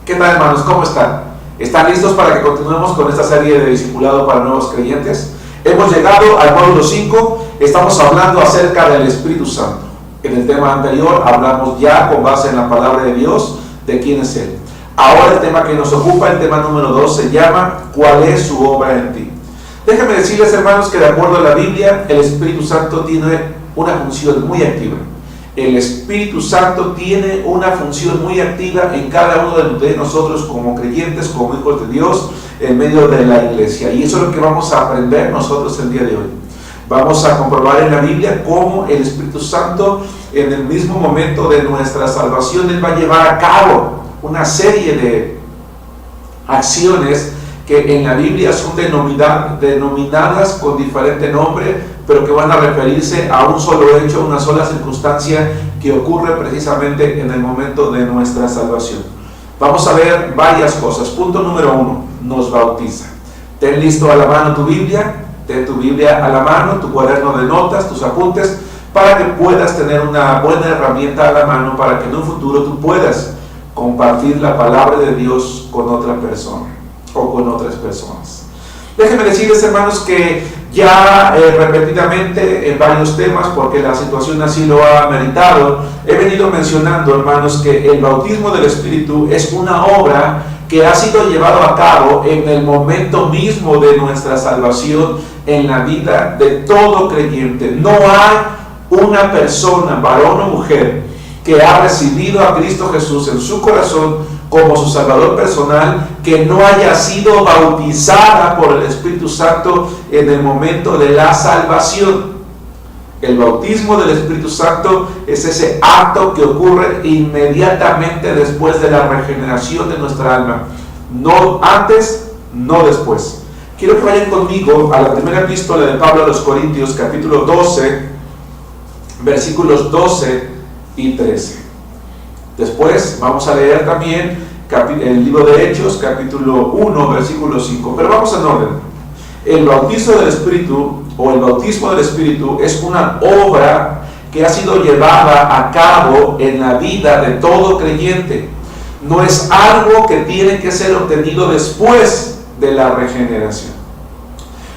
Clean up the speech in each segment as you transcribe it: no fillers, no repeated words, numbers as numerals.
¿Qué tal, hermanos? ¿Cómo están? ¿Están listos para que continuemos con esta serie de discipulado para nuevos creyentes? Hemos llegado al módulo 5, estamos hablando acerca del Espíritu Santo. En el tema anterior hablamos ya con base en la palabra de Dios de quién es Él. Ahora el tema que nos ocupa, el tema número 2, se llama ¿cuál es su obra en ti? Déjenme decirles, hermanos, que de acuerdo a la Biblia, el Espíritu Santo tiene una función muy activa. El Espíritu Santo tiene una función muy activa en cada uno de nosotros como creyentes, como hijos de Dios, en medio de la iglesia. Y eso es lo que vamos a aprender nosotros el día de hoy. Vamos a comprobar en la Biblia cómo el Espíritu Santo, en el mismo momento de nuestra salvación, Él va a llevar a cabo una serie de acciones que en la Biblia son denominadas con diferente nombre, pero que van a referirse a un solo hecho, una sola circunstancia que ocurre precisamente en el momento de nuestra salvación. Vamos a ver varias cosas. Punto número 1, nos bautiza. Ten listo a la mano tu Biblia, ten tu Biblia a la mano, tu cuaderno de notas, tus apuntes, para que puedas tener una buena herramienta a la mano para que en un futuro tú puedas compartir la palabra de Dios con otra persona o con otras personas. Déjenme decirles, hermanos, que ya repetidamente en varios temas, porque la situación así lo ha meritado, he venido mencionando, hermanos, que el bautismo del Espíritu es una obra que ha sido llevado a cabo en el momento mismo de nuestra salvación en la vida de todo creyente. No hay una persona, varón o mujer, que ha recibido a Cristo Jesús en su corazón como su Salvador personal, que no haya sido bautizada por el Espíritu Santo en el momento de la salvación. El bautismo del Espíritu Santo es ese acto que ocurre inmediatamente después de la regeneración de nuestra alma. No antes, no después. Quiero que vayan conmigo a la primera epístola de Pablo a los Corintios, capítulo 12, versículos 12 y 13. Después vamos a leer también el libro de Hechos, capítulo 1, versículo 5. Pero vamos en orden. El bautismo del Espíritu, o el bautismo del Espíritu, es una obra que ha sido llevada a cabo en la vida de todo creyente. No es algo que tiene que ser obtenido después de la regeneración.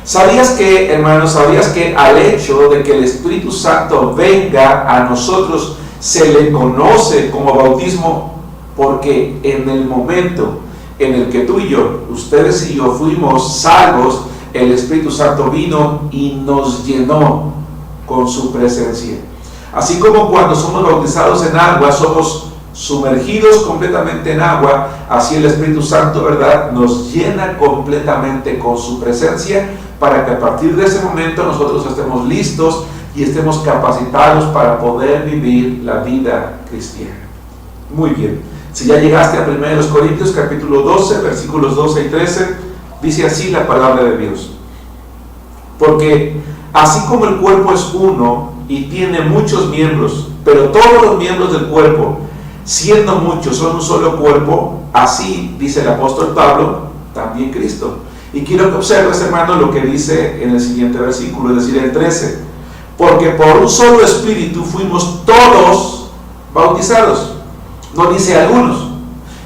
¿Sabías que, hermanos, al hecho de que el Espíritu Santo venga a nosotros se le conoce como bautismo? Porque en el momento en el que tú y yo, ustedes y yo fuimos salvos, el Espíritu Santo vino y nos llenó con su presencia. Así como cuando somos bautizados en agua, somos sumergidos completamente en agua, así el Espíritu Santo, ¿verdad?, nos llena completamente con su presencia, para que a partir de ese momento nosotros estemos listos y estemos capacitados para poder vivir la vida cristiana. Muy bien, si ya llegaste a 1 Corintios capítulo 12, versículos 12 y 13, dice así la palabra de Dios: porque así como el cuerpo es uno y tiene muchos miembros, pero todos los miembros del cuerpo, siendo muchos, son un solo cuerpo, así, dice el apóstol Pablo, también Cristo. Y quiero que observes, hermano, lo que dice en el siguiente versículo, es decir, el 13. Porque por un solo espíritu fuimos todos bautizados. No dice algunos.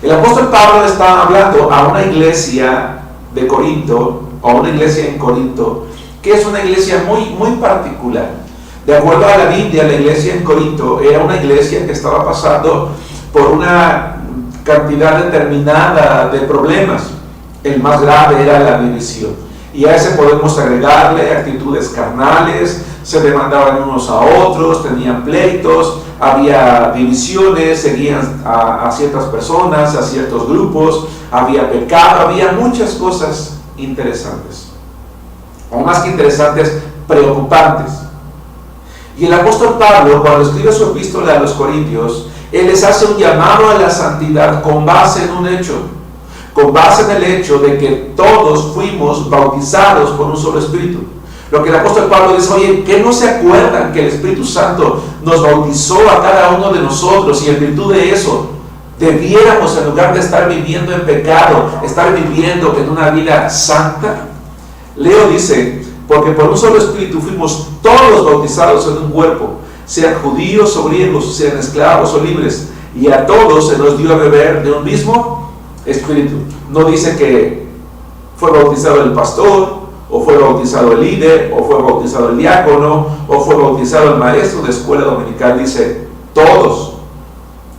El apóstol Pablo está hablando a una iglesia de Corinto, o a una iglesia en Corinto, que es una iglesia muy particular. De acuerdo a la Biblia, la iglesia en Corinto era una iglesia que estaba pasando por una cantidad determinada de problemas. El más grave era la división. Y a ese podemos agregarle actitudes carnales, se demandaban unos a otros, tenían pleitos, había divisiones, seguían a ciertas personas, a ciertos grupos, había pecado, había muchas cosas interesantes. O más que interesantes, preocupantes. Y el apóstol Pablo, cuando escribe su epístola a los Corintios, él les hace un llamado a la santidad con base en un hecho. Con base en el hecho de que todos fuimos bautizados por un solo Espíritu. Lo que el apóstol Pablo dice: oye, ¿qué no se acuerdan que el Espíritu Santo nos bautizó a cada uno de nosotros? Y en virtud de eso, debiéramos, en lugar de estar viviendo en pecado, estar viviendo en una vida santa. Leo dice: porque por un solo Espíritu fuimos todos bautizados en un cuerpo, sean judíos o griegos, sean esclavos o libres, y a todos se nos dio a beber de un mismo Espíritu. No dice que fue bautizado el pastor, o fue bautizado el líder, o fue bautizado el diácono, o fue bautizado el maestro de escuela dominical. Dice todos.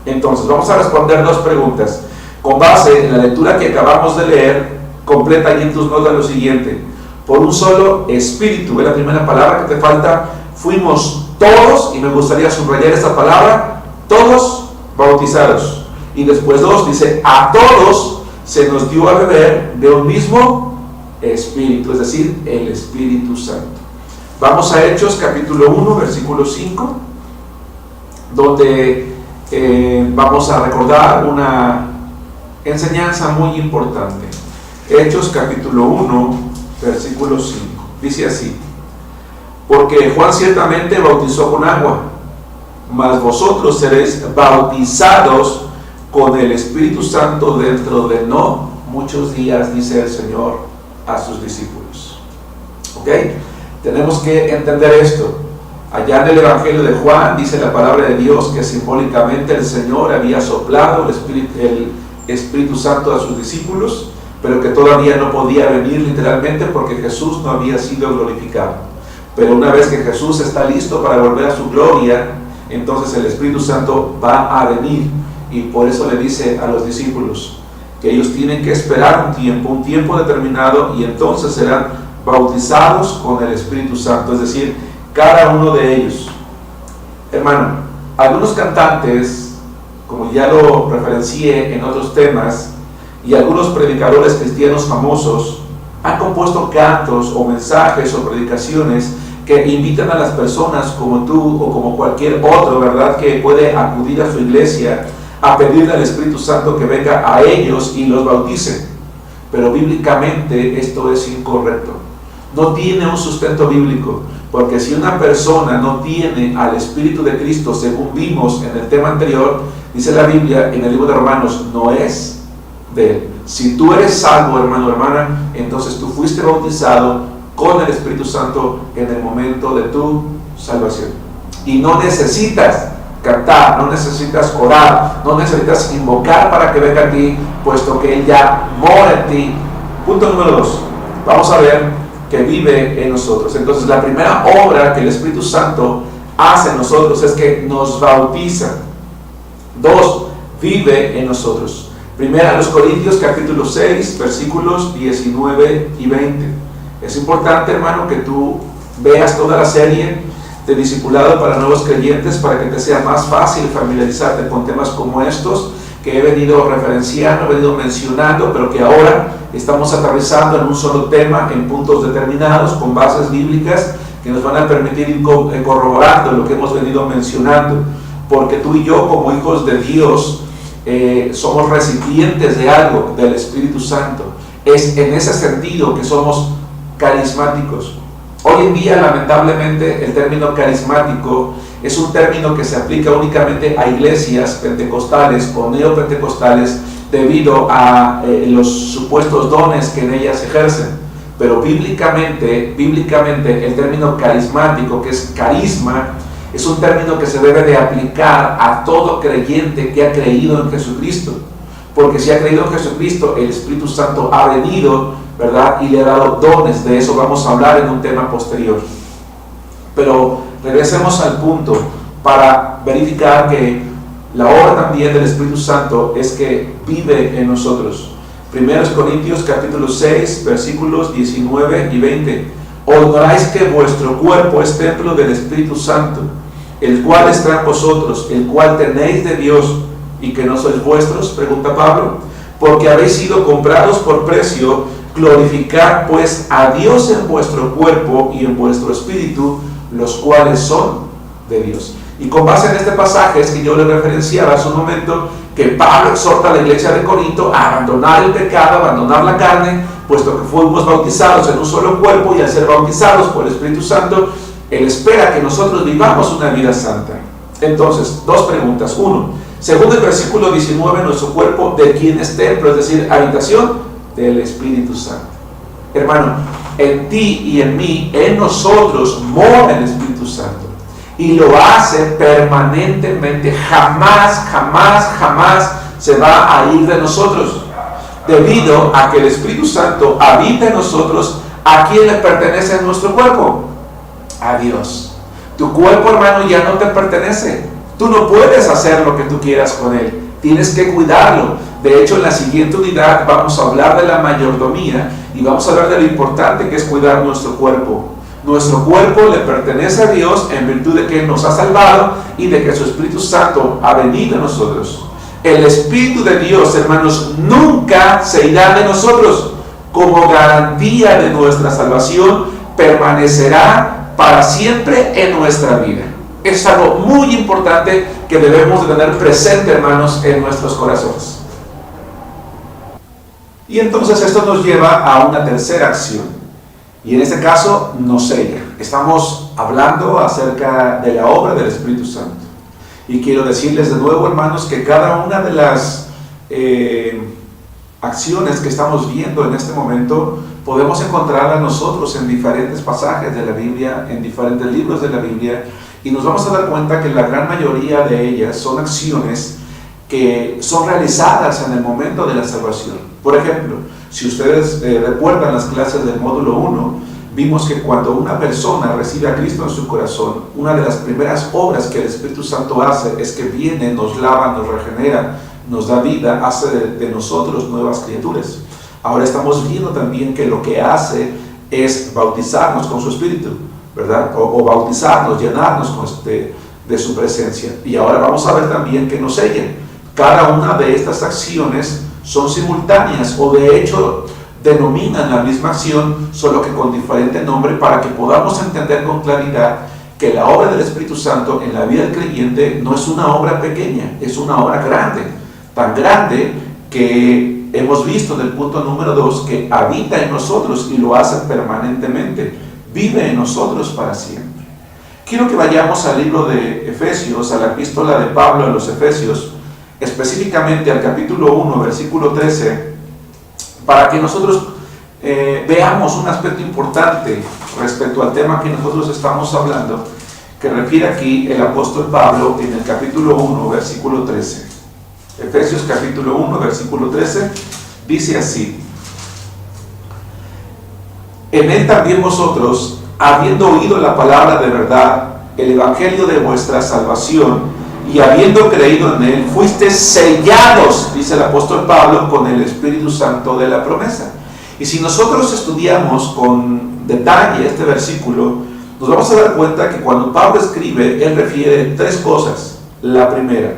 Entonces vamos a responder dos preguntas con base en la lectura que acabamos de leer. Completa ahí en tus notas lo siguiente: por un solo espíritu. Es la primera palabra que te falta. Fuimos todos, y me gustaría subrayar esta palabra, todos bautizados. Y después dos, dice, a todos se nos dio a beber de un mismo espíritu, es decir, el Espíritu Santo. Vamos a Hechos capítulo 1, versículo 5, donde vamos a recordar una enseñanza muy importante. Hechos capítulo 1, versículo 5, dice así: porque Juan ciertamente bautizó con agua, mas vosotros seréis bautizados con el Espíritu Santo dentro de no muchos días, dice el Señor a sus discípulos. ¿Ok? Tenemos que entender esto. Allá en el Evangelio de Juan dice la palabra de Dios que simbólicamente el Señor había soplado el Espíritu Santo a sus discípulos, pero que todavía no podía venir literalmente porque Jesús no había sido glorificado. Pero una vez que Jesús está listo para volver a su gloria, entonces el Espíritu Santo va a venir. Y por eso le dice a los discípulos que ellos tienen que esperar un tiempo determinado, y entonces serán bautizados con el Espíritu Santo, es decir, cada uno de ellos. Hermano, algunos cantantes, como ya lo referencié en otros temas, y algunos predicadores cristianos famosos han compuesto cantos o mensajes o predicaciones que invitan a las personas como tú o como cualquier otro, ¿verdad?, que puede acudir a su iglesia a pedirle al Espíritu Santo que venga a ellos y los bautice. Pero bíblicamente esto es incorrecto. No tiene un sustento bíblico, porque si una persona no tiene al Espíritu de Cristo, según vimos en el tema anterior, dice la Biblia en el libro de Romanos, no es de él. Si tú eres salvo, hermano o hermana, entonces tú fuiste bautizado con el Espíritu Santo en el momento de tu salvación. Y no necesitas cantar, no necesitas orar, no necesitas invocar para que venga a ti, puesto que Él ya mora en ti. Punto número 2. Vamos a ver que vive en nosotros. Entonces, la primera obra que el Espíritu Santo hace en nosotros es que nos bautiza. 2. Vive en nosotros. Primera a los Corintios capítulo 6, versículos 19 y 20. Es importante, hermano, que tú veas toda la serie de discipulado para nuevos creyentes para que te sea más fácil familiarizarte con temas como estos que he venido referenciando, he venido mencionando, pero que ahora estamos aterrizando en un solo tema, en puntos determinados, con bases bíblicas que nos van a permitir ir corroborando lo que hemos venido mencionando, porque tú y yo, como hijos de Dios, somos recipientes de algo, del Espíritu Santo. Es en ese sentido que somos carismáticos. Hoy en día, lamentablemente, el término carismático es un término que se aplica únicamente a iglesias pentecostales o neopentecostales debido a los supuestos dones que en ellas ejercen. Pero bíblicamente el término carismático, que es carisma, es un término que se debe de aplicar a todo creyente que ha creído en Jesucristo. Porque si ha creído en Jesucristo, el Espíritu Santo ha venido, ¿verdad?, y le ha dado dones. De eso vamos a hablar en un tema posterior. Pero regresemos al punto para verificar que la obra también del Espíritu Santo es que vive en nosotros. 1 Corintios capítulo 6, versículos 19 y 20. ¿O ignoráis que vuestro cuerpo es templo del Espíritu Santo, el cual está en vosotros, el cual tenéis de Dios, y que no sois vuestros? Pregunta Pablo. Porque habéis sido comprados por precio. Glorificad pues a Dios en vuestro cuerpo y en vuestro espíritu, los cuales son de Dios. Y con base en este pasaje es que yo le referenciaba hace un momento que Pablo exhorta a la iglesia de Corinto a abandonar el pecado, a abandonar la carne, puesto que fuimos bautizados en un solo cuerpo, y al ser bautizados por el Espíritu Santo, Él espera que nosotros vivamos una vida santa. Entonces, dos preguntas. Uno, según el versículo 19, nuestro cuerpo, ¿de quién es templo? Es decir, habitación del Espíritu Santo. Hermano, en ti y en mí, en nosotros, mora el Espíritu Santo. Y lo hace permanentemente. Jamás se va a ir de nosotros. debido a que el Espíritu Santo habita en nosotros. ¿A quién le pertenece nuestro cuerpo? A Dios. Tu cuerpo, hermano, ya no te pertenece. Tú no puedes hacer lo que tú quieras con él. Tienes que cuidarlo. De hecho, en la siguiente unidad vamos a hablar de la mayordomía y vamos a hablar de lo importante que es cuidar nuestro cuerpo. Nuestro cuerpo le pertenece a Dios en virtud de que Él nos ha salvado y de que su Espíritu Santo ha venido a nosotros. El Espíritu de Dios, hermanos, nunca se irá de nosotros. Como garantía de nuestra salvación, permanecerá para siempre en nuestra vida. Es algo muy importante que debemos de tener presente, hermanos, en nuestros corazones. Y entonces esto nos lleva a una tercera acción. Y en este caso nos sella. Estamos hablando acerca de la obra del Espíritu Santo. Y quiero decirles de nuevo, hermanos, que cada una de las acciones que estamos viendo en este momento podemos encontrarla nosotros en diferentes pasajes de la Biblia, en diferentes libros de la Biblia, y nos vamos a dar cuenta que la gran mayoría de ellas son acciones que son realizadas en el momento de la salvación. Por ejemplo, si ustedes recuerdan las clases del módulo 1, vimos que cuando una persona recibe a Cristo en su corazón, una de las primeras obras que el Espíritu Santo hace es que viene, nos lava, nos regenera, nos da vida, hace de nosotros nuevas criaturas. Ahora estamos viendo también que lo que hace es bautizarnos con su Espíritu, ¿verdad? O bautizarnos, llenarnos de su presencia. Y ahora vamos a ver también que nos sella. Cada una de estas acciones son simultáneas o de hecho denominan la misma acción, solo que con diferente nombre, para que podamos entender con claridad que la obra del Espíritu Santo en la vida del creyente no es una obra pequeña, es una obra grande, tan grande que hemos visto en el punto número 2 que habita en nosotros y lo hace permanentemente, vive en nosotros para siempre. Quiero que vayamos al libro de Efesios, a la epístola de Pablo a los Efesios, específicamente al capítulo 1, versículo 13, para que nosotros veamos un aspecto importante respecto al tema que nosotros estamos hablando, que refiere aquí el apóstol Pablo en el capítulo 1, versículo 13. Efesios capítulo 1, versículo 13, dice así: en él también vosotros, habiendo oído la palabra de verdad, el evangelio de vuestra salvación, y habiendo creído en él, fuisteis sellados, dice el apóstol Pablo, con el Espíritu Santo de la promesa. Y si nosotros estudiamos con detalle este versículo, nos vamos a dar cuenta que cuando Pablo escribe, él refiere tres cosas. La primera,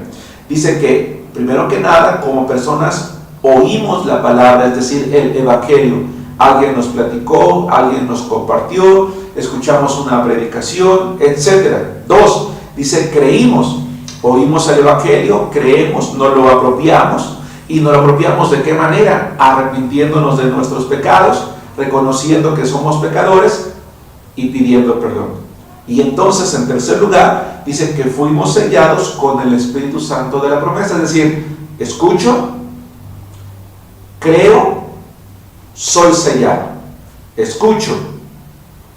dice que primero que nada, como personas oímos la palabra, es decir, el evangelio. Alguien nos platicó, alguien nos compartió, escuchamos una predicación, etc. Dos, dice creímos. Oímos el evangelio, creemos, nos lo apropiamos. ¿Y nos lo apropiamos de qué manera? Arrepintiéndonos de nuestros pecados, reconociendo que somos pecadores y pidiendo perdón. Y entonces, en tercer lugar, dice que fuimos sellados con el Espíritu Santo de la promesa. Es decir, escucho, creo, soy sellado. Escucho,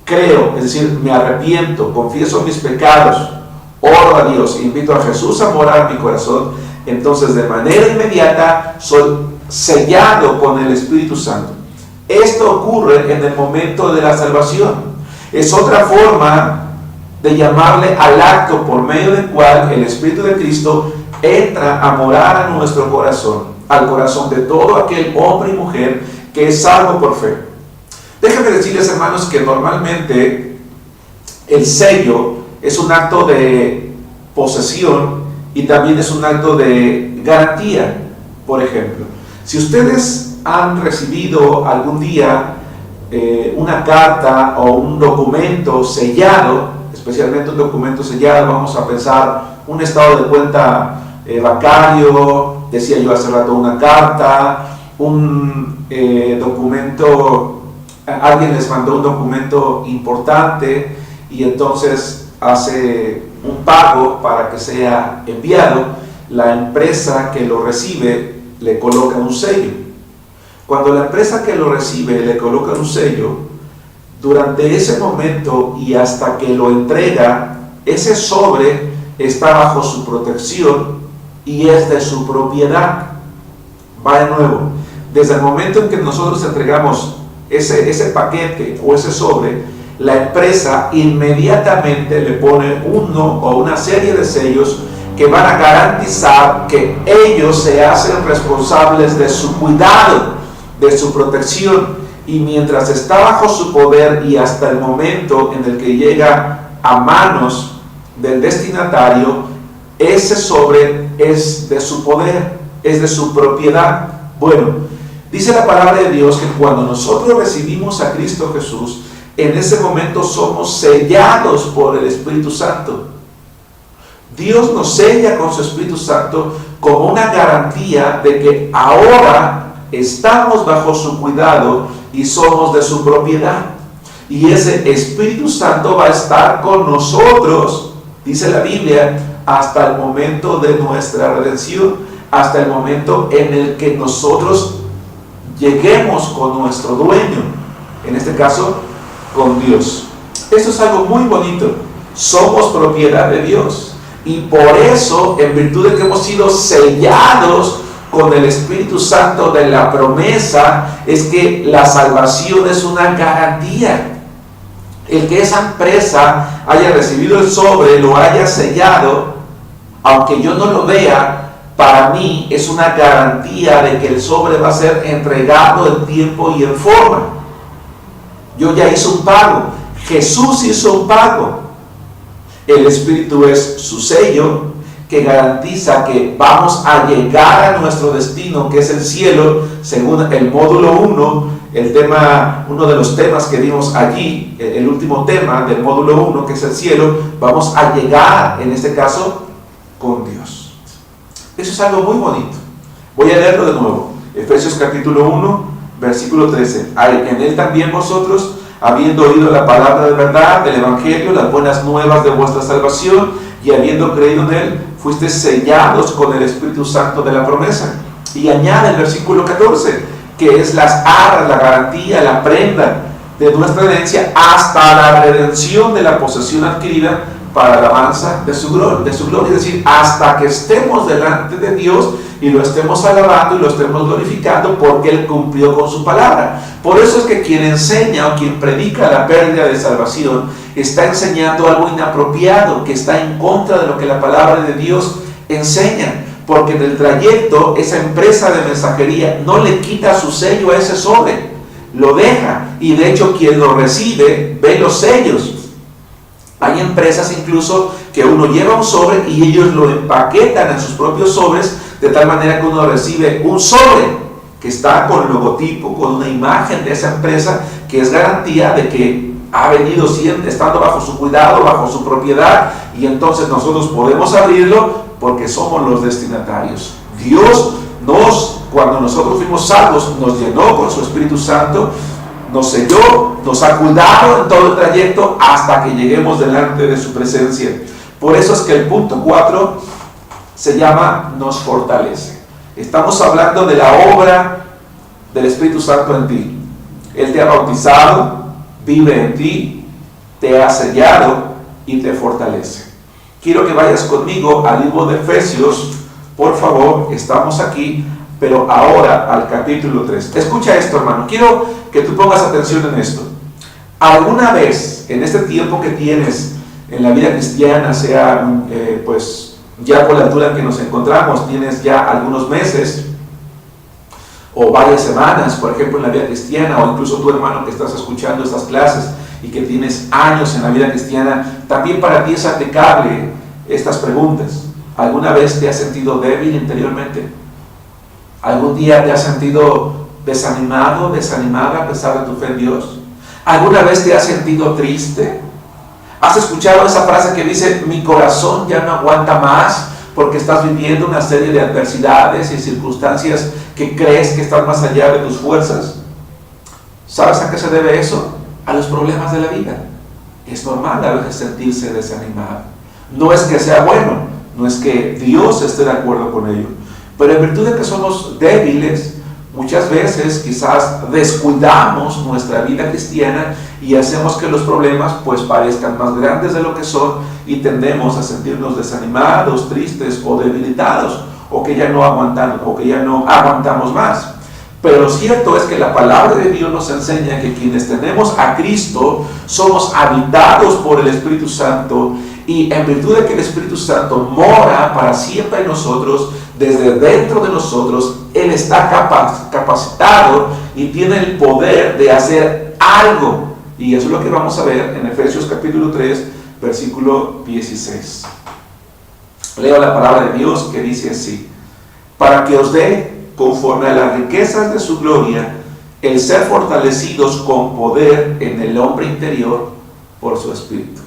creo, es decir, me arrepiento, confieso mis pecados, oro a Dios, invito a Jesús a morar en mi corazón. Entonces, de manera inmediata, soy sellado con el Espíritu Santo. Esto ocurre en el momento de la salvación. Es otra forma de llamarle al acto por medio del cual el Espíritu de Cristo entra a morar a nuestro corazón, al corazón de todo aquel hombre y mujer que es salvo por fe. Déjenme decirles, hermanos, que normalmente el sello es un acto de posesión y también es un acto de garantía. Por ejemplo, si ustedes han recibido algún día una carta o un documento sellado, especialmente un documento sellado, vamos a pensar un estado de cuenta bancario, decía yo hace rato, una carta, un documento, alguien les mandó un documento importante y entonces hace un pago para que sea enviado, la empresa que lo recibe le coloca un sello. Cuando la empresa que lo recibe le coloca un sello, durante ese momento y hasta que lo entrega, ese sobre está bajo su protección y es de su propiedad. Va de nuevo, desde el momento en que nosotros entregamos ese paquete o ese sobre, la empresa inmediatamente le pone uno o una serie de sellos que van a garantizar que ellos se hacen responsables de su cuidado, de su protección, y mientras está bajo su poder y hasta el momento en el que llega a manos del destinatario, ese sobre es de su poder, es de su propiedad. Bueno, dice la palabra de Dios que cuando nosotros recibimos a Cristo Jesús, en ese momento somos sellados por el Espíritu Santo. Dios nos sella con su Espíritu Santo como una garantía de que ahora estamos bajo su cuidado y somos de su propiedad. Y ese Espíritu Santo va a estar con nosotros, dice la Biblia, hasta el momento de nuestra redención, hasta el momento en el que nosotros lleguemos con nuestro dueño, en este caso, con Dios. Eso es algo muy bonito. Somos propiedad de Dios. Y por eso, en virtud de que hemos sido sellados con el Espíritu Santo de la promesa, es que la salvación es una garantía. El que esa empresa haya recibido el sobre, lo haya sellado, aunque yo no lo vea, para mí es una garantía de que el sobre va a ser entregado en tiempo y en forma. Yo ya hice un pago. Jesús hizo un pago. El Espíritu es su sello que garantiza que vamos a llegar a nuestro destino, que es el cielo, según el módulo 1, uno de los temas que vimos allí, el último tema del módulo 1, que es el cielo. Vamos a llegar, en este caso, con Dios. Eso es algo muy bonito. Voy a leerlo de nuevo. Efesios capítulo 1, versículo 13. En él también vosotros, habiendo oído la palabra de verdad, del Evangelio, las buenas nuevas de vuestra salvación, y habiendo creído en él, fuisteis sellados con el Espíritu Santo de la promesa. Y añade el versículo 14, que es las arras, la garantía, la prenda de nuestra herencia, hasta la redención de la posesión adquirida para la alabanza de su gloria. Es decir, hasta que estemos delante de Dios y lo estemos alabando y lo estemos glorificando, porque Él cumplió con su palabra. Por eso es que quien enseña o quien predica la pérdida de salvación está enseñando algo inapropiado, que está en contra de lo que la palabra de Dios enseña, porque en el trayecto esa empresa de mensajería no le quita su sello a ese sobre, lo deja, y de hecho quien lo recibe ve los sellos. Hay empresas incluso que uno lleva un sobre y ellos lo empaquetan en sus propios sobres, de tal manera que uno recibe un sobre que está con el logotipo, con una imagen de esa empresa, que es garantía de que ha venido siempre estando bajo su cuidado, bajo su propiedad, y entonces nosotros podemos abrirlo porque somos los destinatarios. Dios cuando nosotros fuimos salvos, nos llenó con su Espíritu Santo, nos selló, nos ha cuidado en todo el trayecto hasta que lleguemos delante de su presencia. Por eso es que el punto 4 se llama nos fortalece. Estamos hablando de la obra del Espíritu Santo en ti. Él te ha bautizado, vive en ti, te ha sellado y te fortalece. Quiero que vayas conmigo al libro de Efesios, por favor. Estamos aquí, pero ahora al capítulo 3. Escucha esto, hermano. Quiero que tú pongas atención en esto. ¿Alguna vez en este tiempo que tienes en la vida cristiana, sea pues ya por la altura en que nos encontramos, tienes ya algunos meses o varias semanas, por ejemplo, en la vida cristiana, o incluso tu hermano que estás escuchando estas clases y que tienes años en la vida cristiana, también para ti es aplicable estas preguntas? ¿Alguna vez te has sentido débil interiormente? ¿Algún día te has sentido desanimado, desanimada a pesar de tu fe en Dios? ¿Alguna vez te has sentido triste? ¿Has escuchado esa frase que dice, mi corazón ya no aguanta más, porque estás viviendo una serie de adversidades y circunstancias que crees que están más allá de tus fuerzas? ¿Sabes a qué se debe eso? A los problemas de la vida. Es normal a veces sentirse desanimado. No es que sea bueno, no es que Dios esté de acuerdo con ello, pero en virtud de que somos débiles, muchas veces quizás descuidamos nuestra vida cristiana y hacemos que los problemas pues parezcan más grandes de lo que son, y tendemos a sentirnos desanimados, tristes o debilitados, o que ya no aguantamos más. Pero lo cierto es que la palabra de Dios nos enseña que quienes tenemos a Cristo somos habitados por el Espíritu Santo, y en virtud de que el Espíritu Santo mora para siempre en nosotros, desde dentro de nosotros, Él está capacitado y tiene el poder de hacer algo. Y eso es lo que vamos a ver en Efesios capítulo 3, versículo 16. Leo la palabra de Dios que dice así: para que os dé, conforme a las riquezas de su gloria, el ser fortalecidos con poder en el hombre interior por su Espíritu.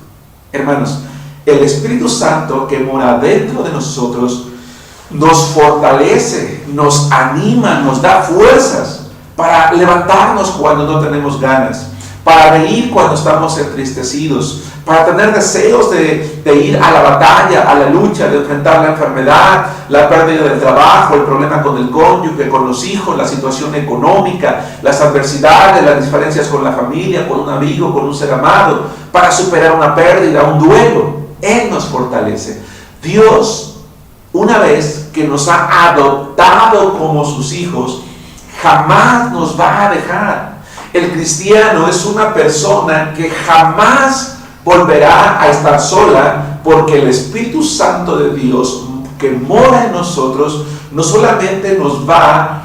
Hermanos, el Espíritu Santo que mora dentro de nosotros nos fortalece, nos anima, nos da fuerzas para levantarnos cuando no tenemos ganas, para reír cuando estamos entristecidos, para tener deseos de ir a la batalla, a la lucha, de enfrentar la enfermedad, la pérdida del trabajo, el problema con el cónyuge, con los hijos, la situación económica, las adversidades, las diferencias con la familia, con un amigo, con un ser amado, para superar una pérdida, un duelo. Él nos fortalece. Dios, una vez que nos ha adoptado como sus hijos, jamás nos va a dejar. El cristiano es una persona que jamás volverá a estar sola, porque el Espíritu Santo de Dios que mora en nosotros no solamente va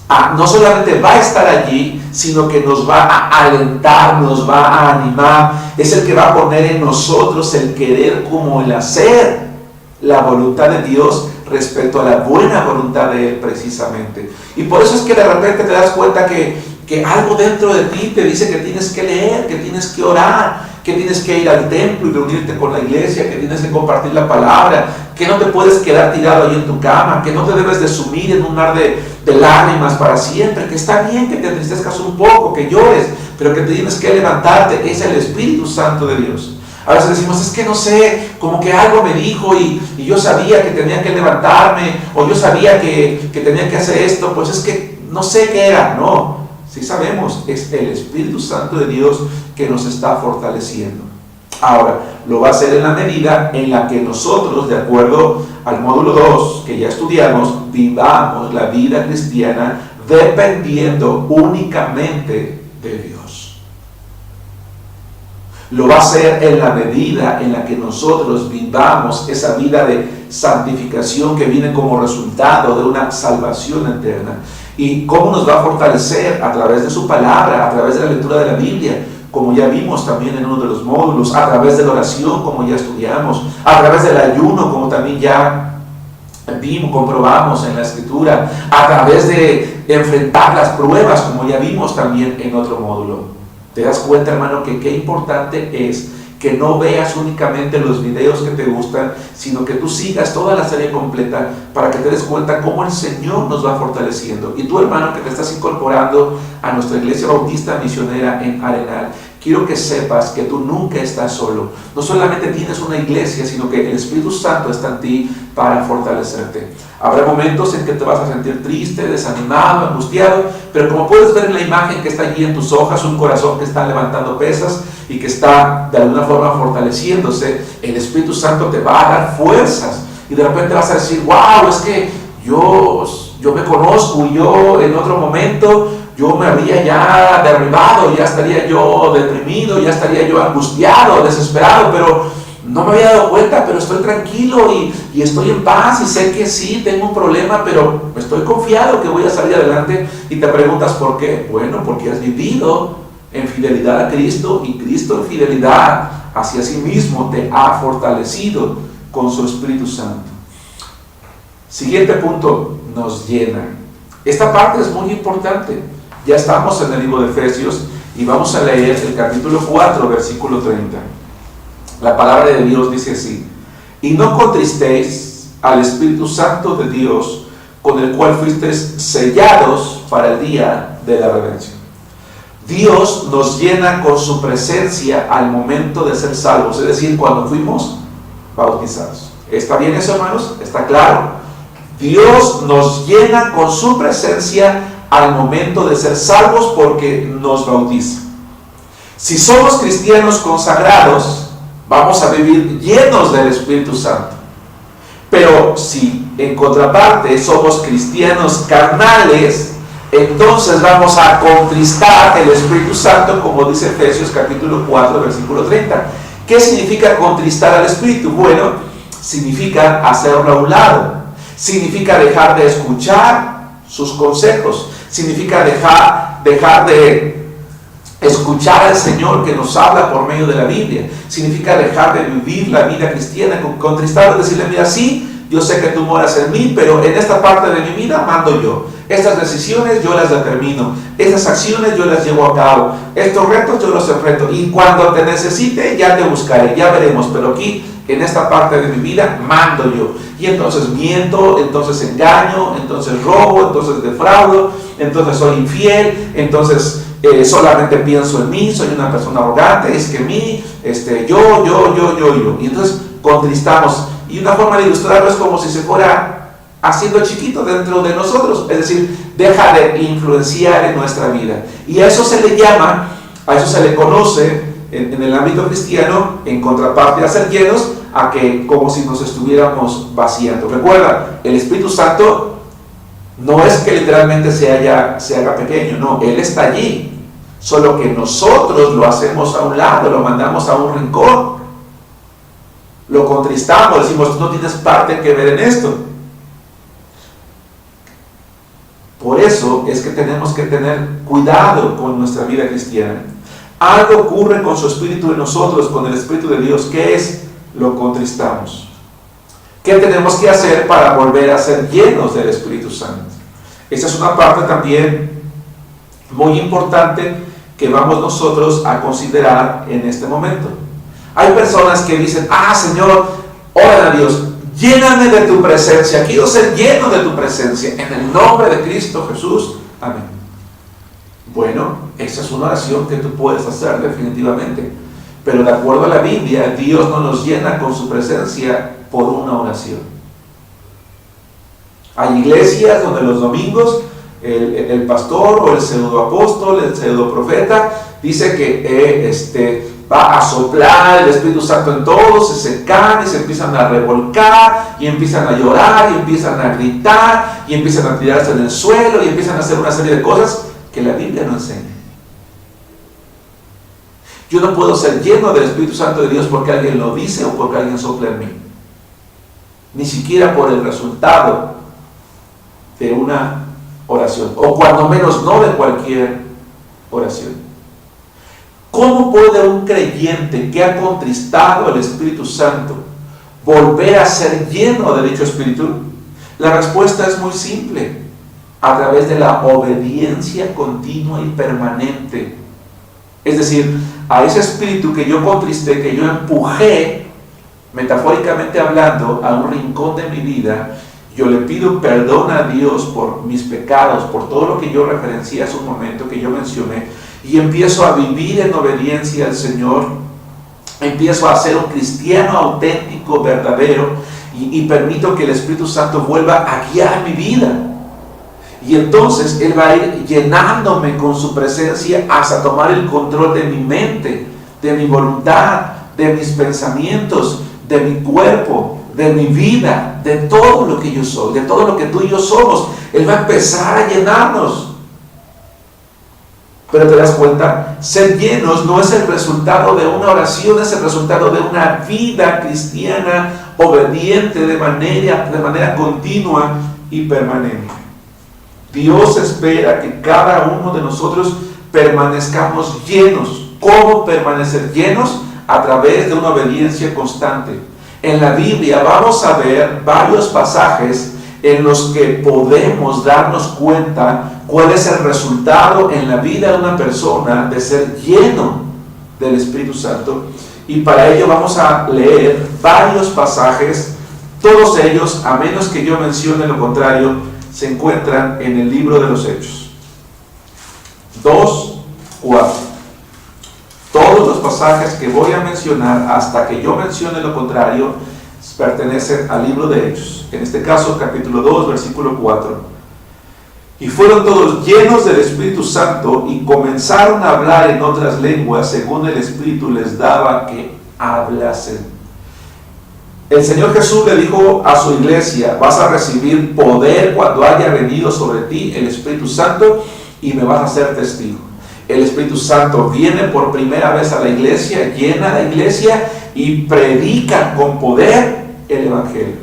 a estar allí, sino que nos va a alentar, nos va a animar. Es el que va a poner en nosotros el querer como el hacer la voluntad de Dios respecto a la buena voluntad de Él precisamente. Y por eso es que de repente te das cuenta que algo dentro de ti te dice que tienes que leer, que tienes que orar, que tienes que ir al templo y reunirte con la iglesia, que tienes que compartir la palabra, que no te puedes quedar tirado ahí en tu cama, que no te debes de sumir en un mar de lágrimas para siempre, que está bien que te entristezcas un poco, que llores, pero que tienes que levantarte. Es el Espíritu Santo de Dios. A veces decimos, es que no sé, como que algo me dijo y yo sabía que tenía que levantarme, o yo sabía que tenía que hacer esto, pues es que no sé qué era. No, sí sabemos, es el Espíritu Santo de Dios que nos está fortaleciendo. Ahora, lo va a hacer en la medida en la que nosotros, de acuerdo al módulo 2 que ya estudiamos, vivamos la vida cristiana dependiendo únicamente de Dios. Lo va a hacer en la medida en la que nosotros vivamos esa vida de santificación que viene como resultado de una salvación eterna. ¿Y cómo nos va a fortalecer? A través de su palabra, a través de la lectura de la Biblia, como ya vimos también en uno de los módulos, a través de la oración, como ya estudiamos, a través del ayuno, como también ya comprobamos en la Escritura, a través de enfrentar las pruebas, como ya vimos también en otro módulo. ¿Te das cuenta, hermano, que qué importante es que no veas únicamente los videos que te gustan, sino que tú sigas toda la serie completa para que te des cuenta cómo el Señor nos va fortaleciendo? Y tú, hermano, que te estás incorporando a nuestra iglesia bautista misionera en Arenal, quiero que sepas que tú nunca estás solo. No solamente tienes una iglesia, sino que el Espíritu Santo está en ti para fortalecerte. Habrá momentos en que te vas a sentir triste, desanimado, angustiado, pero como puedes ver en la imagen que está allí en tus hojas, un corazón que está levantando pesas y que está de alguna forma fortaleciéndose, el Espíritu Santo te va a dar fuerzas y de repente vas a decir, wow, es que yo me conozco y yo en otro momento yo me habría ya derribado, ya estaría yo deprimido, ya estaría yo angustiado, desesperado, pero no me había dado cuenta, pero estoy tranquilo y estoy en paz y sé que sí, tengo un problema, pero estoy confiado que voy a salir adelante. Y te preguntas ¿por qué? Bueno, porque has vivido en fidelidad a Cristo y Cristo en fidelidad hacia sí mismo te ha fortalecido con su Espíritu Santo. Siguiente punto, nos llena. Esta parte es muy importante. Ya estamos en el libro de Efesios y vamos a leer el capítulo 4, versículo 30. La palabra de Dios dice así: y no contristéis al Espíritu Santo de Dios, con el cual fuisteis sellados para el día de la redención. Dios nos llena con su presencia al momento de ser salvos, es decir, cuando fuimos bautizados. ¿Está bien eso, hermanos? ¿Está claro? Dios nos llena con su presencia al momento de ser salvos porque nos bautiza. Si somos cristianos consagrados, vamos a vivir llenos del Espíritu Santo. Pero si en contraparte somos cristianos carnales, entonces vamos a contristar el Espíritu Santo, como dice Efesios capítulo 4, versículo 30. ¿Qué significa contristar al Espíritu? Bueno, significa hacerlo a un lado, significa dejar de escuchar sus consejos, significa dejar de escuchar al Señor que nos habla por medio de la Biblia, significa dejar de vivir la vida cristiana, contristarlo, decirle, mira, sí, yo sé que tú moras en mí, pero en esta parte de mi vida mando yo. Estas decisiones yo las determino, estas acciones yo las llevo a cabo, estos retos yo los enfrento, y cuando te necesite ya te buscaré, ya veremos, pero aquí en esta parte de mi vida mando yo. Y entonces miento, entonces engaño, entonces robo, entonces defraudo, entonces soy infiel, entonces solamente pienso en mí, soy una persona arrogante, es que mí, yo. Y entonces contristamos. Y una forma de ilustrarlo es como si se fuera haciendo chiquito dentro de nosotros, es decir, deja de influenciar en nuestra vida. Y a eso se le llama, a eso se le conoce en el ámbito cristiano, en contraparte a ser llenos, a que como si nos estuviéramos vaciando. Recuerda, el Espíritu Santo no es que literalmente se haga pequeño, no, Él está allí, solo que nosotros lo hacemos a un lado, lo mandamos a un rincón, lo contristamos, decimos, tú no tienes parte que ver en esto. Por eso es que tenemos que tener cuidado con nuestra vida cristiana. Algo ocurre con su Espíritu en nosotros, con el Espíritu de Dios, que es, lo contristamos. ¿Qué tenemos que hacer para volver a ser llenos del Espíritu Santo? Esa es una parte también muy importante que vamos nosotros a considerar en este momento. Hay personas que dicen, Señor, oran a Dios, lléname de tu presencia, quiero ser lleno de tu presencia, en el nombre de Cristo Jesús, amén. Bueno, esa es una oración que tú puedes hacer definitivamente, pero de acuerdo a la Biblia, Dios no nos llena con su presencia por una oración. Hay iglesias donde los domingos el pastor o el pseudoapóstol, el pseudoprofeta dice que va a soplar el Espíritu Santo en todos, se caen y se empiezan a revolcar y empiezan a llorar y empiezan a gritar y empiezan a tirarse en el suelo y empiezan a hacer una serie de cosas que la Biblia no enseña. Yo no puedo ser lleno del Espíritu Santo de Dios porque alguien lo dice o porque alguien sopla en mí, ni siquiera por el resultado de una oración, o cuando menos no de cualquier oración. ¿Cómo puede un creyente que ha contristado al Espíritu Santo volver a ser lleno de dicho Espíritu? La respuesta es muy simple: a través de la obediencia continua y permanente. Es decir, a ese Espíritu que yo contristé, que yo empujé, metafóricamente hablando, a un rincón de mi vida, yo le pido perdón a Dios por mis pecados, por todo lo que yo referencié hace un momento, que yo mencioné, y empiezo a vivir en obediencia al Señor, empiezo a ser un cristiano auténtico, verdadero, y permito que el Espíritu Santo vuelva a guiar mi vida. Y entonces Él va a ir llenándome con su presencia hasta tomar el control de mi mente, de mi voluntad, de mis pensamientos, de mi cuerpo, de mi vida, de todo lo que yo soy, de todo lo que tú y yo somos. Él va a empezar a llenarnos. Pero te das cuenta, ser llenos no es el resultado de una oración, es el resultado de una vida cristiana obediente de manera continua y permanente. Dios espera que cada uno de nosotros permanezcamos llenos. ¿Cómo permanecer llenos? A través de una obediencia constante. En la Biblia vamos a ver varios pasajes en los que podemos darnos cuenta cuál es el resultado en la vida de una persona de ser lleno del Espíritu Santo. Y para ello vamos a leer varios pasajes, todos ellos, a menos que yo mencione lo contrario, se encuentran en el libro de los Hechos 2:4. Todos los pasajes que voy a mencionar, hasta que yo mencione lo contrario, pertenecen al libro de Hechos. En este caso, capítulo 2, versículo 4. Y fueron todos llenos del Espíritu Santo y comenzaron a hablar en otras lenguas según el Espíritu les daba que hablasen. El Señor Jesús le dijo a su iglesia: vas a recibir poder cuando haya venido sobre ti el Espíritu Santo y me vas a ser testigo. El Espíritu Santo viene por primera vez a la iglesia, llena la iglesia y predica con poder el Evangelio.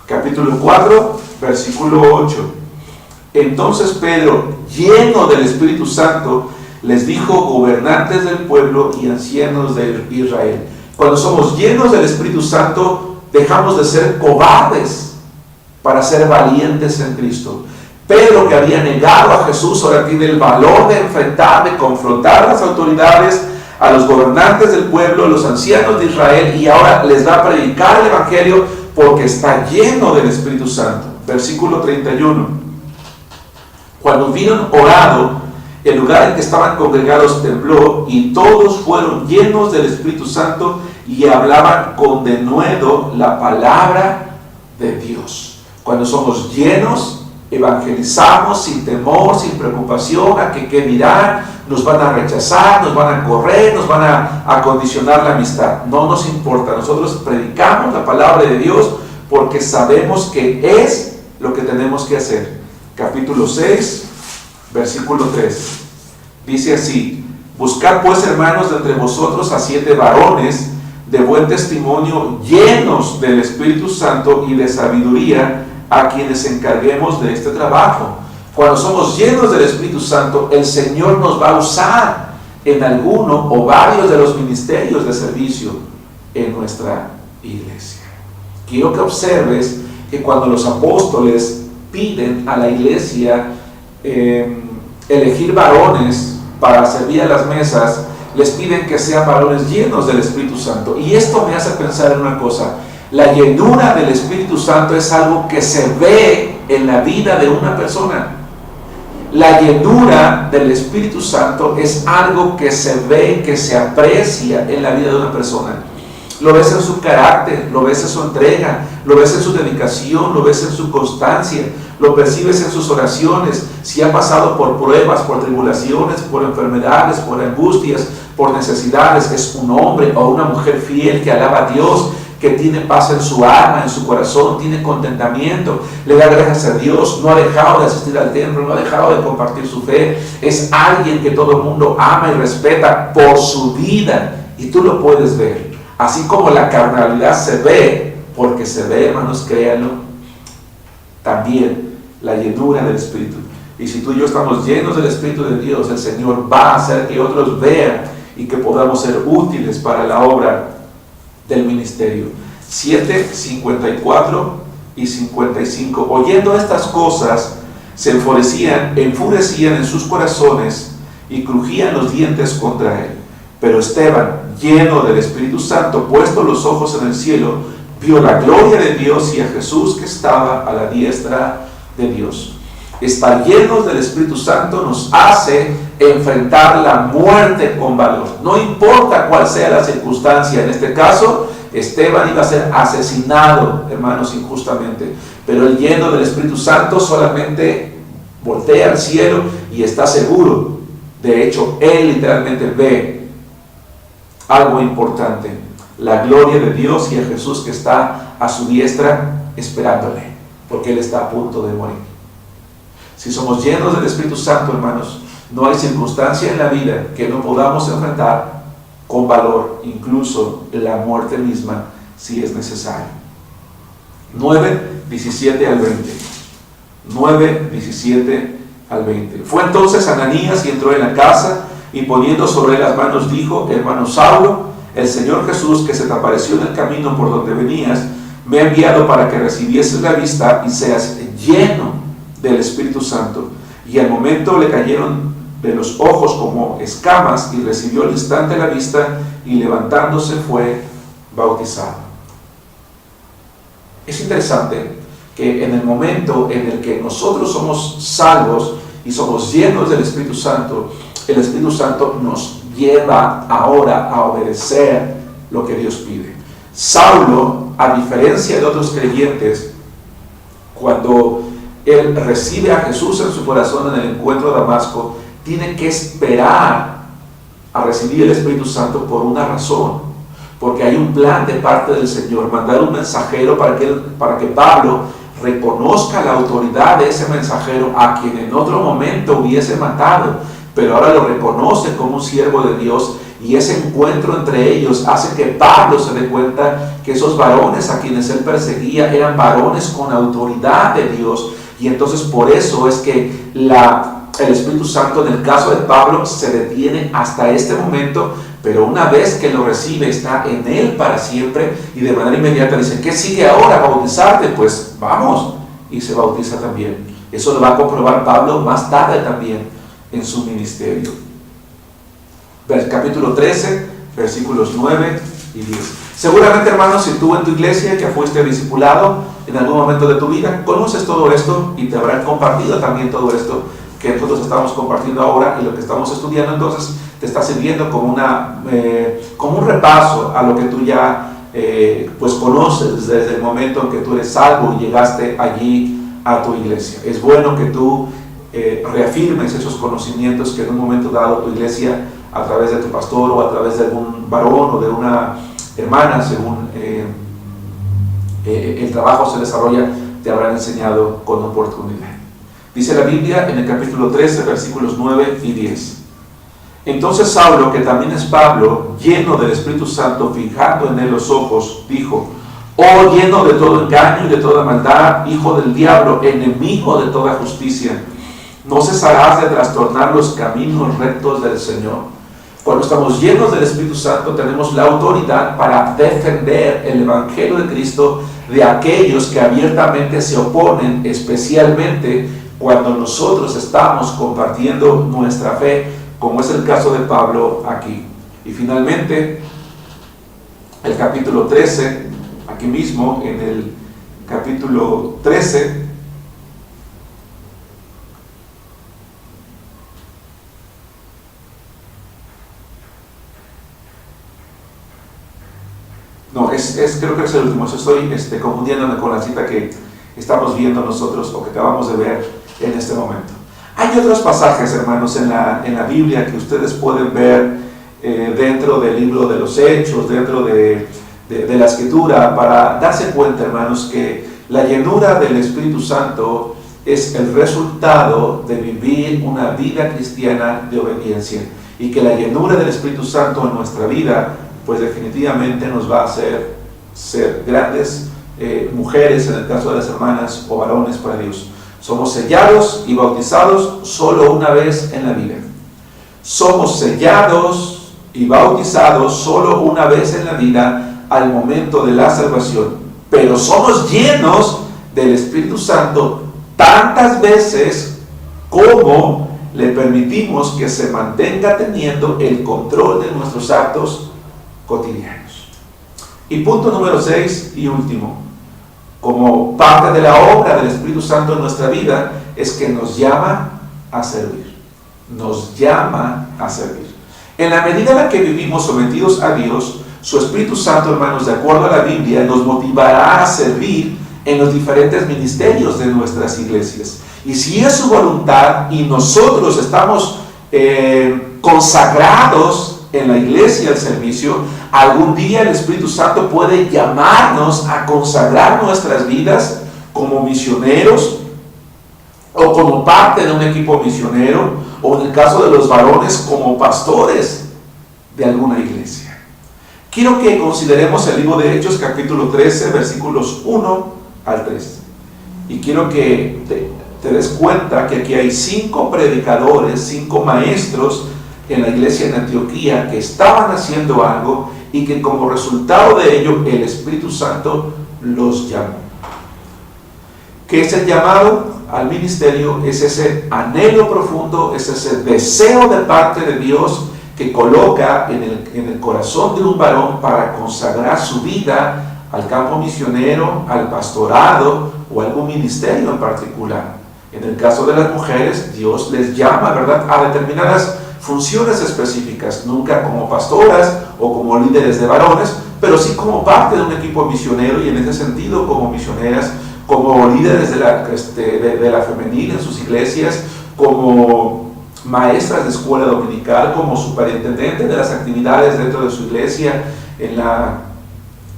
Capítulo 4, versículo 8. Entonces Pedro, lleno del Espíritu Santo, les dijo: gobernantes del pueblo y ancianos de Israel. Cuando somos llenos del Espíritu Santo, dejamos de ser cobardes para ser valientes en Cristo. Pedro, que había negado a Jesús, ahora tiene el valor de enfrentar, de confrontar a las autoridades, a los gobernantes del pueblo, a los ancianos de Israel, y ahora les va a predicar el Evangelio porque está lleno del Espíritu Santo. Versículo 31. Cuando hubieron orado, el lugar en que estaban congregados tembló, y todos fueron llenos del Espíritu Santo y hablaban con denuedo la palabra de Dios. Cuando somos llenos, evangelizamos sin temor, sin preocupación a que qué dirán, nos van a rechazar, nos van a correr, nos van a condicionar la amistad. No nos importa, nosotros predicamos la palabra de Dios porque sabemos que es lo que tenemos que hacer. Capítulo 6, versículo 3. Dice así: buscad pues, hermanos, de entre vosotros a 7 varones de buen testimonio, llenos del Espíritu Santo y de sabiduría, a quienes encarguemos de este trabajo. Cuando somos llenos del Espíritu Santo, el Señor nos va a usar en alguno o varios de los ministerios de servicio en nuestra iglesia. Quiero que observes que cuando los apóstoles piden a la iglesia elegir varones para servir a las mesas, les piden que sean varones llenos del Espíritu Santo. Y esto me hace pensar en una cosa: la llenura del Espíritu Santo es algo que se ve en la vida de una persona. La llenura del Espíritu Santo es algo que se ve, que se aprecia en la vida de una persona. Lo ves en su carácter, lo ves en su entrega, lo ves en su dedicación, lo ves en su constancia, lo percibes en sus oraciones. Si ha pasado por pruebas, por tribulaciones, por enfermedades, por angustias, por necesidades, es un hombre o una mujer fiel que alaba a Dios, que tiene paz en su alma, en su corazón, tiene contentamiento, le da gracias a Dios, no ha dejado de asistir al templo, no ha dejado de compartir su fe. Es alguien que todo el mundo ama y respeta por su vida, y tú lo puedes ver. Así como la carnalidad se ve, porque se ve, hermanos, créanlo, también la llenura del Espíritu. Y si tú y yo estamos llenos del Espíritu de Dios, el Señor va a hacer que otros vean y que podamos ser útiles para la obra del ministerio. 7, 54 y 55. Oyendo estas cosas, se enfurecían en sus corazones y crujían los dientes contra él. Pero Esteban, lleno del Espíritu Santo, puesto los ojos en el cielo, vio la gloria de Dios y a Jesús que estaba a la diestra de Dios. Estar llenos del Espíritu Santo nos hace enfrentar la muerte con valor. No importa cuál sea la circunstancia. En este caso, Esteban iba a ser asesinado, hermanos, injustamente. Pero el lleno del Espíritu Santo solamente voltea al cielo y está seguro. De hecho, él literalmente ve algo importante: la gloria de Dios y a Jesús que está a su diestra esperándole, porque él está a punto de morir. Si somos llenos del Espíritu Santo, hermanos, no hay circunstancia en la vida que no podamos enfrentar con valor, incluso la muerte misma, si es necesario. 9, 17 al 20. 9, 17 al 20. Fue entonces Ananías y entró en la casa, y poniendo sobre él las manos dijo: hermano Saulo, el Señor Jesús, que se te apareció en el camino por donde venías, me ha enviado para que recibieses la vista y seas lleno del Espíritu Santo. Y al momento le cayeron de los ojos como escamas, y recibió al instante la vista, y levantándose fue bautizado. Es interesante que en el momento en el que nosotros somos salvos y somos llenos del Espíritu Santo, el Espíritu Santo nos lleva ahora a obedecer lo que Dios pide. Saulo, a diferencia de otros creyentes, cuando él recibe a Jesús en su corazón en el encuentro de Damasco, tiene que esperar a recibir el Espíritu Santo por una razón. porque hay un plan de parte del Señor, mandar un mensajero para que Pablo reconozca la autoridad de ese mensajero a quien en otro momento hubiese matado, pero ahora lo reconoce como un siervo de Dios, y ese encuentro entre ellos hace que Pablo se dé cuenta que esos varones a quienes él perseguía eran varones con autoridad de Dios, y entonces por eso es que el Espíritu Santo en el caso de Pablo se detiene hasta este momento, pero una vez que lo recibe está en él para siempre, y de manera inmediata dice: ¿qué sigue ahora? ¿Bautizarte? Pues vamos, y se bautiza también. Eso lo va a comprobar Pablo más tarde también en su ministerio. Capítulo 13, versículos 9 y 10. Seguramente, hermanos, si tú en tu iglesia que fuiste discipulado en algún momento de tu vida, conoces todo esto y te habrán compartido también todo esto que nosotros estamos compartiendo ahora y lo que estamos estudiando. Entonces te está sirviendo como un repaso a lo que tú ya pues conoces desde el momento en que tú eres salvo y llegaste allí a tu iglesia. Es bueno que tú reafirmes esos conocimientos que en un momento dado tu iglesia, a través de tu pastor o a través de algún varón o de una hermana, según el trabajo se desarrolla, te habrán enseñado con oportunidad. Dice la Biblia en el capítulo 13, versículos 9 y 10. Entonces Saulo, que también es Pablo, lleno del Espíritu Santo, fijando en él los ojos, dijo: oh, lleno de todo engaño y de toda maldad, hijo del diablo, enemigo de toda justicia, no cesarás de trastornar los caminos rectos del Señor. Cuando estamos llenos del Espíritu Santo, tenemos la autoridad para defender el Evangelio de Cristo de aquellos que abiertamente se oponen, especialmente cuando nosotros estamos compartiendo nuestra fe, como es el caso de Pablo aquí. Y finalmente, el capítulo 13, aquí mismo en el capítulo 13, creo que es el último. Estoy confundiéndome con la cita que estamos viendo nosotros o que acabamos de ver en este momento. Hay otros pasajes, hermanos, en la Biblia que ustedes pueden ver dentro del libro de los Hechos, dentro de la Escritura, para darse cuenta, hermanos, que la llenura del Espíritu Santo es el resultado de vivir una vida cristiana de obediencia, y que la llenura del Espíritu Santo en nuestra vida pues definitivamente nos va a hacer ser grandes mujeres, en el caso de las hermanas, o varones para Dios. Somos sellados y bautizados solo una vez en la vida. Somos sellados y bautizados solo una vez en la vida al momento de la salvación, pero somos llenos del Espíritu Santo tantas veces como le permitimos que se mantenga teniendo el control de nuestros actos cotidianos. Y punto número 6 y último, como parte de la obra del Espíritu Santo en nuestra vida, es que nos llama a servir. Nos llama a servir. En la medida en la que vivimos sometidos a Dios, su Espíritu Santo, hermanos, de acuerdo a la Biblia, nos motivará a servir en los diferentes ministerios de nuestras iglesias. Y si es su voluntad y nosotros estamos consagrados en la iglesia al servicio, algún día el Espíritu Santo puede llamarnos a consagrar nuestras vidas como misioneros o como parte de un equipo misionero, o en el caso de los varones como pastores de alguna iglesia. Quiero que consideremos el libro de Hechos, capítulo 13, versículos 1 al 3. Y quiero que te des cuenta que aquí hay 5 predicadores, 5 maestros en la iglesia en Antioquía que estaban haciendo algo, y que como resultado de ello el Espíritu Santo los llamó. ¿Qué es el llamado al ministerio? Es ese anhelo profundo, es ese deseo de parte de Dios que coloca en el corazón de un varón para consagrar su vida al campo misionero, al pastorado o a algún ministerio en particular. En el caso de las mujeres, Dios les llama, ¿verdad?, a determinadas funciones específicas, nunca como pastoras o como líderes de varones, pero sí como parte de un equipo misionero, y en ese sentido como misioneras, como líderes de la femenil en sus iglesias, como maestras de escuela dominical, como superintendentes de las actividades dentro de su iglesia, en la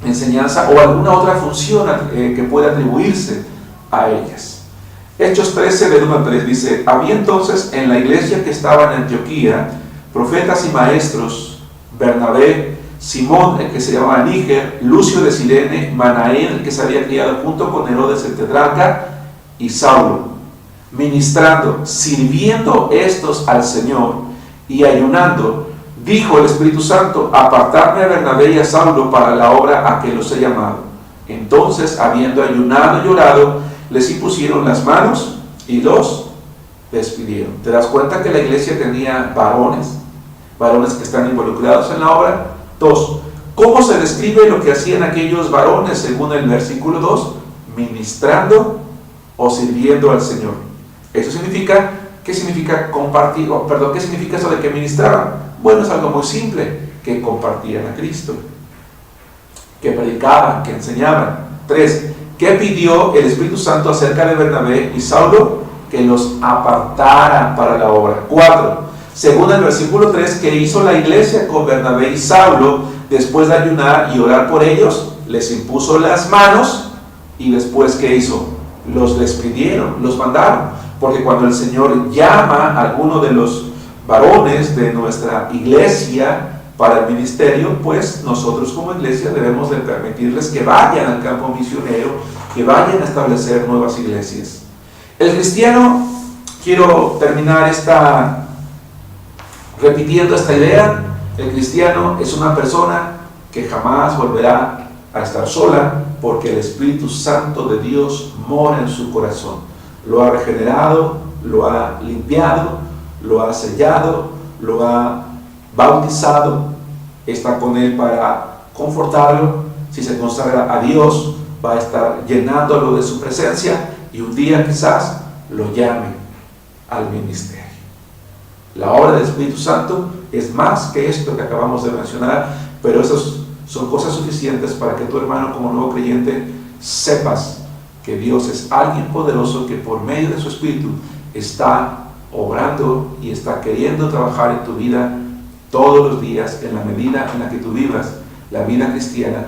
enseñanza o alguna otra función que pueda atribuirse a ellas. Hechos 13, del 1 al 3 dice: había entonces en la iglesia que estaba en Antioquía profetas y maestros, Bernabé, Simón, el que se llamaba Níger, Lucio de Cirene, Manaén, el que se había criado junto con Herodes el tetrarca, y Saulo, ministrando, sirviendo estos al Señor y ayunando. Dijo el Espíritu Santo: apartadme a Bernabé y a Saulo para la obra a que los he llamado. Entonces, habiendo ayunado y llorado, les impusieron las manos y los despidieron. ¿Te das cuenta que la iglesia tenía varones que están involucrados en la obra? 2. ¿Cómo se describe lo que hacían aquellos varones según el versículo 2? Ministrando o sirviendo al Señor. Eso significa, ¿qué significa compartir? ¿Qué significa eso de que ministraban? Bueno, es algo muy simple, que compartían a Cristo, que predicaban, que enseñaban. 3. ¿Qué pidió el Espíritu Santo acerca de Bernabé y Saulo? Que los apartara para la obra. 4. Según el versículo 3, ¿qué hizo la iglesia con Bernabé y Saulo después de ayunar y orar por ellos? Les impuso las manos y después, ¿qué hizo? Los despidieron, los mandaron. Porque cuando el Señor llama a alguno de los varones de nuestra iglesia para el ministerio, pues nosotros como iglesia debemos de permitirles que vayan al campo misionero, que vayan a establecer nuevas iglesias. El cristiano, quiero terminar repitiendo esta idea, el cristiano es una persona que jamás volverá a estar sola, porque el Espíritu Santo de Dios mora en su corazón. Lo ha regenerado, lo ha limpiado, lo ha sellado, lo ha bautizado, está con él para confortarlo. Si se consagra a Dios, va a estar llenándolo de su presencia y un día quizás lo llame al ministerio. La obra del Espíritu Santo es más que esto que acabamos de mencionar, pero esas son cosas suficientes para que tu hermano, como nuevo creyente, sepas que Dios es alguien poderoso que por medio de su Espíritu está obrando y está queriendo trabajar en tu vida todos los días, en la medida en la que tú vivas la vida cristiana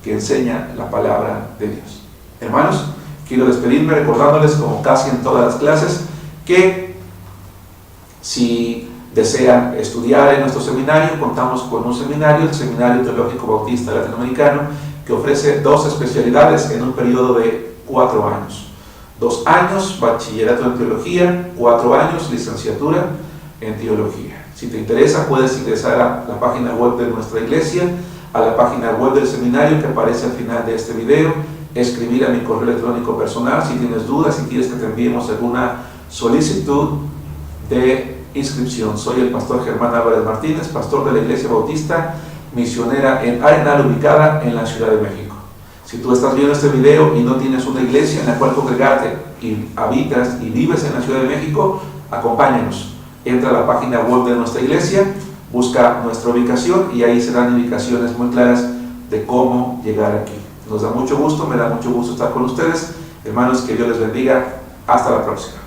que enseña la palabra de Dios. Hermanos, quiero despedirme recordándoles, como casi en todas las clases, que si desean estudiar en nuestro seminario, contamos con un seminario, el Seminario Teológico Bautista Latinoamericano, que ofrece 2 especialidades en un periodo de 4 años. 2 años, bachillerato en teología, 4 años, licenciatura en teología. Si te interesa, puedes ingresar a la página web de nuestra iglesia, a la página web del seminario que aparece al final de este video, escribir a mi correo electrónico personal si tienes dudas, si quieres que te enviemos alguna solicitud de inscripción. Soy el pastor Germán Álvarez Martínez, pastor de la Iglesia Bautista Misionera en Arenal, ubicada en la Ciudad de México. Si tú estás viendo este video y no tienes una iglesia en la cual congregarte y habitas y vives en la Ciudad de México, acompáñanos. Entra a la página web de nuestra iglesia, busca nuestra ubicación y ahí se dan indicaciones muy claras de cómo llegar aquí. Nos da mucho gusto, me da mucho gusto estar con ustedes. Hermanos, que Dios les bendiga. Hasta la próxima.